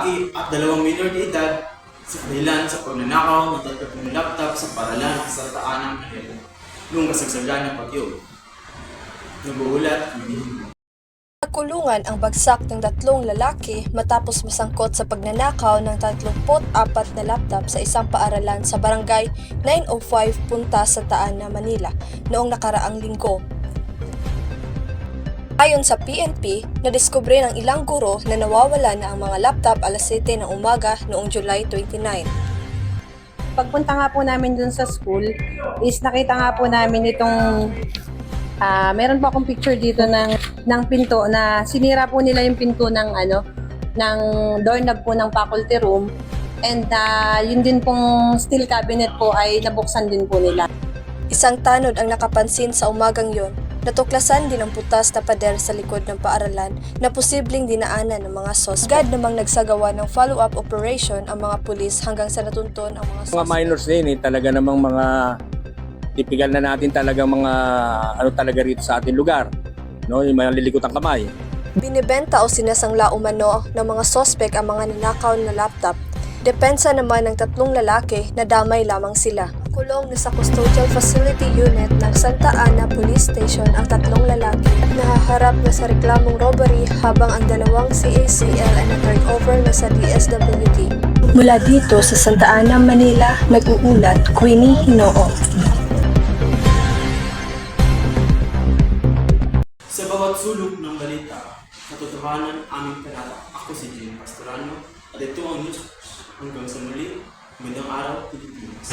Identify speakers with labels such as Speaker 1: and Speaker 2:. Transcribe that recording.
Speaker 1: lalaki at 2 minor de edad sa kanilan sa pagnanakaw ng tatlong laptop sa paralan sa Taanang Manila noong kasagsagan ng pagyo. Naguulat,
Speaker 2: Nakulungan ang bagsak ng 3 lalaki matapos masangkot sa pagnanakaw ng 34 na laptop sa isang paaralan sa barangay 905 Punta sa Taana, Manila noong nakaraang linggo. Ayon sa PNP, nadiskubre ng ilang guro na nawawala na ang mga laptop alas 7 ng umaga noong July 29.
Speaker 3: Pagpunta nga po namin dun sa school is nakita nga po namin itong meron po akong picture dito ng pinto na sinira po nila yung pinto ng ng doorknob po ng faculty room, and yun din pong steel cabinet po ay nabuksan din po nila.
Speaker 2: Isang tanod ang nakapansin sa umagang yon. Natuklasan din ang putas na pader sa likod ng paaralan na posibleng dinaanan ng mga suspect. Agad namang nagsagawa ng follow-up operation ang mga pulis hanggang sa natunton ang mga
Speaker 4: Mga minors din talaga namang mga tipikal na natin talaga mga talaga rito sa ating lugar, no, yung mga lilikot ang kamay.
Speaker 2: Binibenta o sinasangla umano ng mga suspect ang mga nanakaw na laptop. Depensa naman ng 3 lalaki na damay lamang sila. Kulong na sa Custodial Facility Unit ng Santa Ana Police Station ang 3 lalaki at nahaharap na sa reklamong robbery habang ang 2 CACL ay na-turn over na sa DSWD. Mula dito sa Santa Ana, Manila, nag-uulat Queenie Hinoo.
Speaker 1: sa bawat sulok ng balita, katotohanan aming panata. Ako si Jim Pastorano at ito ang news. Hanggang sa muli, magandang araw, Pilipinas.